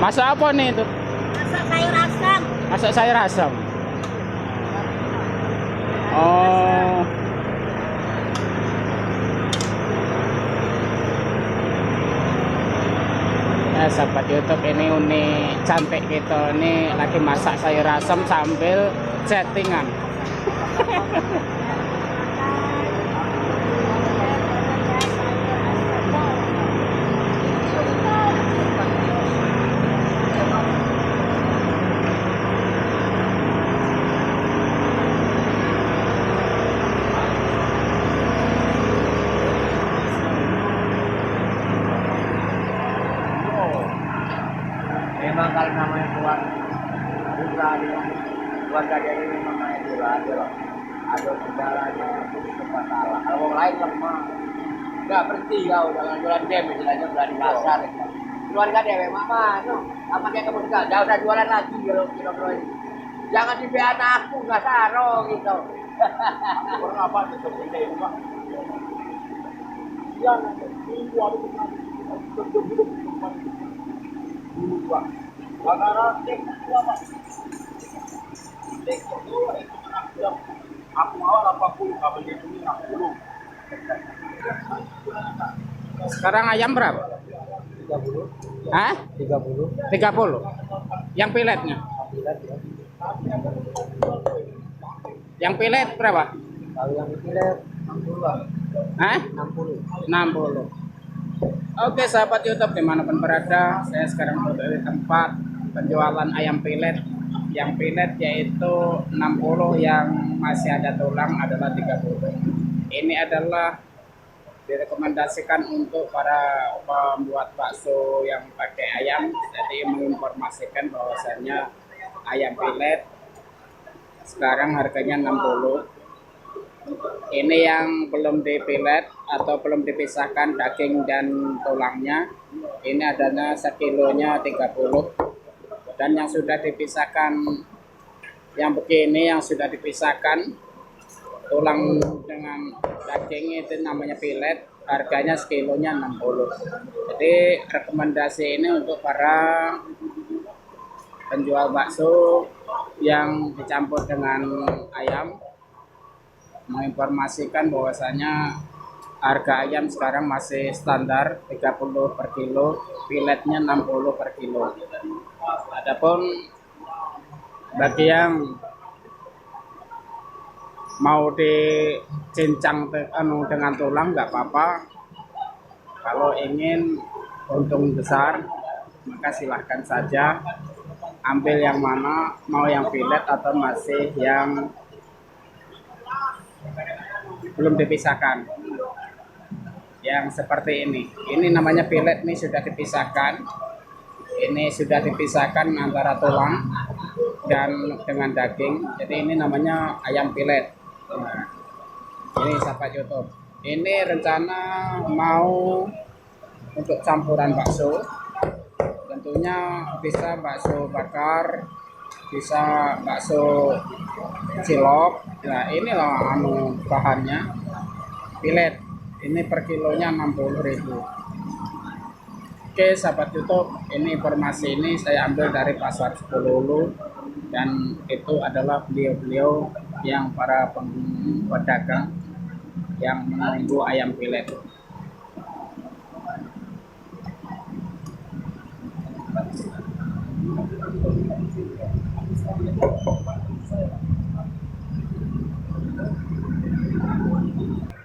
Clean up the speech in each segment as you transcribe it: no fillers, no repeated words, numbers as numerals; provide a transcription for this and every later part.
Masak apa nih itu? Masak sayur asam. Masak sayur asam. Oh. Ya, sahabat YouTube, ini Uni cantik gitu. Ini lagi masak sayur asam sambil chattingan. Memang kalau namanya keluarga dari memang namanya juga ada kendalanya itu masalah. Kalau orang lain lemah, nggak berhenti kau jangan jualan game istilahnya jualan kasar. Keluarga dewe mama, no, apa kayak kamu juga, jauh udah jualan lagi kalau ini. Jangan di aku nggak sarong gitu. Orang apa itu ini Pak? Iya, minggu ada hidup dulu Pak. Karena apa? Aku awal 80, kabel itu 60. Sekarang ayam berapa? 30. Hah? 30. 30. Yang piletnya? Yang pilet berapa? Kalau yang pilet 60. Hah? 60. 60. Oke sahabat YouTube dimanapun berada, saya sekarang berada di tempat penjualan ayam pilet. Yang pilet yaitu 60, yang masih ada tulang adalah 30. Ini adalah direkomendasikan untuk para pembuat bakso yang pakai ayam. Jadi menginformasikan bahwasannya ayam pilet sekarang harganya 60. Ini yang belum dipilet atau belum dipisahkan daging dan tulangnya, ini adanya sekilonya 30. Dan yang sudah dipisahkan, yang begini yang sudah dipisahkan tulang dengan daging itu namanya pilet, harganya sekilonya 60. Jadi rekomendasi ini untuk para penjual bakso yang dicampur dengan ayam, menginformasikan bahwasanya harga ayam sekarang masih standar 30 per kilo, piletnya 60 per kilo. Adapun bagi yang mau dicincang dengan tulang nggak apa-apa. Kalau ingin untung besar maka silahkan saja ambil yang mana, mau yang pilet atau masih yang belum dipisahkan. Yang seperti ini namanya pilet, nih sudah dipisahkan. Ini sudah dipisahkan antara tulang dan dengan daging. Jadi ini namanya ayam pilet. Nah, ini sahabat YouTube. Ini rencana mau untuk campuran bakso. Tentunya bisa bakso bakar, bisa bakso cilok. Nah, inilah bahannya. Pilet. Ini per kilonya 60.000. Oke sahabat YouTube, ini informasi ini saya ambil dari Pasar Sukololo, dan itu adalah beliau-beliau yang para pedagang yang menunggu ayam pilet.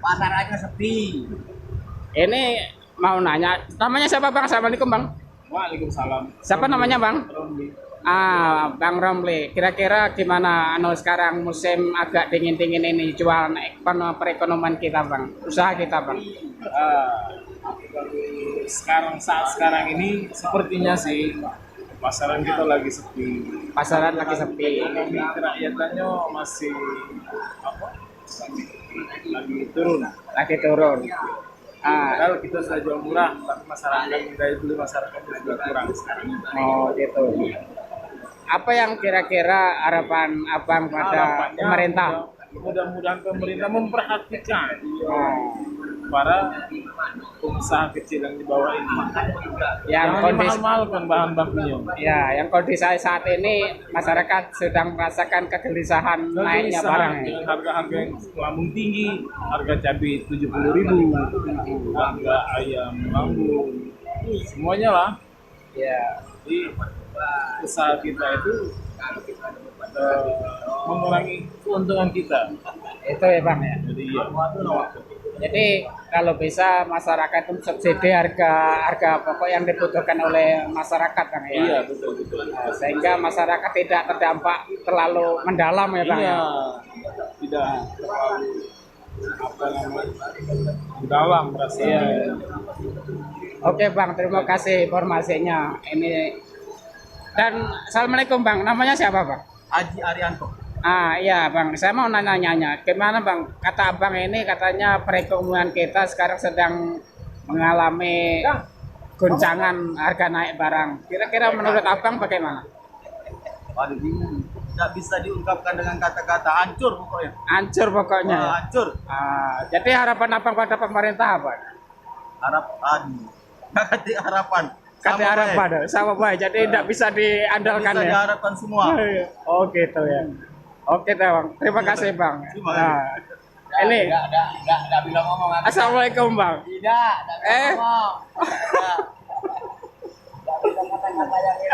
Pasarannya sepi. Ini mau nanya, namanya siapa Bang? Assalamualaikum Bang. Waalaikumsalam. Siapa namanya Bang? Romli. Bang Romli, kira-kira gimana sekarang musim agak dingin-dingin ini jualan perekonomian kita Bang, usaha kita Bang? Saat sekarang ini sepertinya sih pasaran kita lagi sepi. Pasaran lagi sepi. Ekonomi kerakyatannya masih lagi turun. Lagi turun. Padahal kita sudah jual murah, tapi masyarakat daya beli masyarakat sudah kurang sekarang. Oh gitu. Apa yang kira-kira harapan Abang pada pemerintah? Mudah-mudahan pemerintah memperhatikan Oh. para pengusaha kecil yang di bawah ini. Yang Jangan kondisi mahal-mahalkan bahan bakunya. ya, yang kondisi saat ini masyarakat sedang merasakan kegelisahan naiknya barang. Dengan harga-harga yang melambung tinggi, harga cabai 70.000, harga ayam melambung, semuanya lah. Ya, Jadi usaha kita itu mengurangi keuntungan kita. itu ya Bang ya. Jadi ya, Jadi kalau bisa masyarakat itu subsidi harga pokok yang dibutuhkan oleh masyarakat Bang ya. iya betul betul. Nah, sehingga masyarakat tidak terdampak terlalu mendalam ya Bang. Iya, Ya? tidak terlalu apa namanya dalam rasanya. Iya. Oke Bang, terima kasih informasinya. Ini dan assalamualaikum Bang. Namanya siapa Bang? Haji Arianto. Ah iya Bang, saya mau nanya-nanya, gimana Bang? Kata Abang ini katanya perekonomian kita sekarang sedang mengalami goncangan harga naik barang. Kira-kira menurut Abang bagaimana? Waduh, bingung. Tidak bisa diungkapkan dengan kata-kata, hancur pokoknya. Hancur pokoknya. Wah, hancur. Jadi harapan Abang pada pemerintah apa? Harapan. Kata harapan. Kata Sama harapan, baik. sama baik. Jadi tidak bisa diandalkan Bisa ya. diharapkan semua. Oh gitu ya. Oke Bang, terima kasih Bang. Terima kasih. Nah, ini Enggak bilang ngomong. assalamualaikum Bang. Tidak ngomong.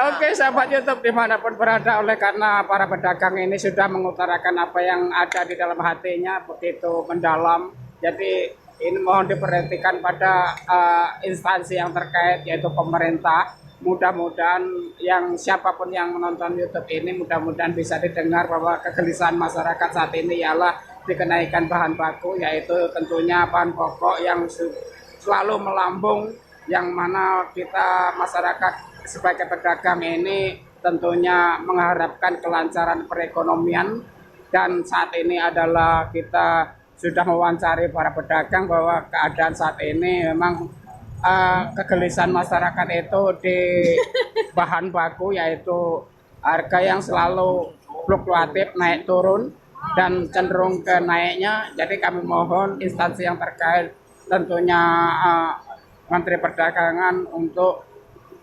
Oke sahabat YouTube dimanapun berada, oleh karena para pedagang ini sudah mengutarakan apa yang ada di dalam hatinya begitu mendalam, jadi ini mohon diperhatikan pada instansi yang terkait yaitu pemerintah. Mudah-mudahan yang siapapun yang menonton YouTube ini mudah-mudahan bisa didengar bahwa kegelisahan masyarakat saat ini ialah dikenaikan bahan baku, yaitu tentunya bahan pokok yang selalu melambung, yang mana kita masyarakat sebagai pedagang ini tentunya mengharapkan kelancaran perekonomian. Dan saat ini adalah kita sudah mewawancari para pedagang bahwa keadaan saat ini memang kegelisahan masyarakat itu di bahan baku, yaitu harga yang selalu fluktuatif naik turun dan cenderung ke naiknya. Jadi kami mohon instansi yang terkait, tentunya Menteri Perdagangan, untuk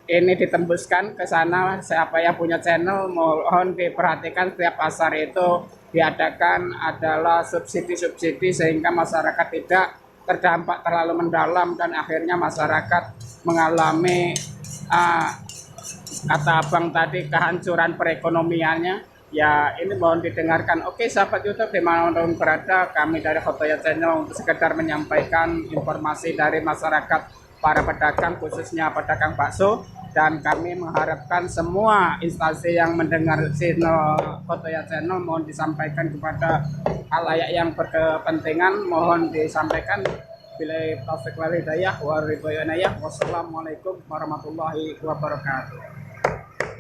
ini ditembuskan ke sana. Siapa yang punya channel mohon diperhatikan, setiap pasar itu diadakan adalah subsidi-subsidi sehingga masyarakat tidak terdampak terlalu mendalam dan akhirnya masyarakat mengalami kata Abang tadi kehancuran perekonomiannya. Ya ini mohon didengarkan. Oke sahabat YouTube dimanapun berada, kami dari Khotoya Channel sekedar menyampaikan informasi dari masyarakat, para pedagang khususnya pedagang bakso, dan kami mengharapkan semua instansi yang mendengar channel Khotoya Channel mohon disampaikan kepada khalayak yang berkepentingan, mohon disampaikan. Bila taufik wal hidayah wa ridho. Wassalamualaikum warahmatullahi wabarakatuh.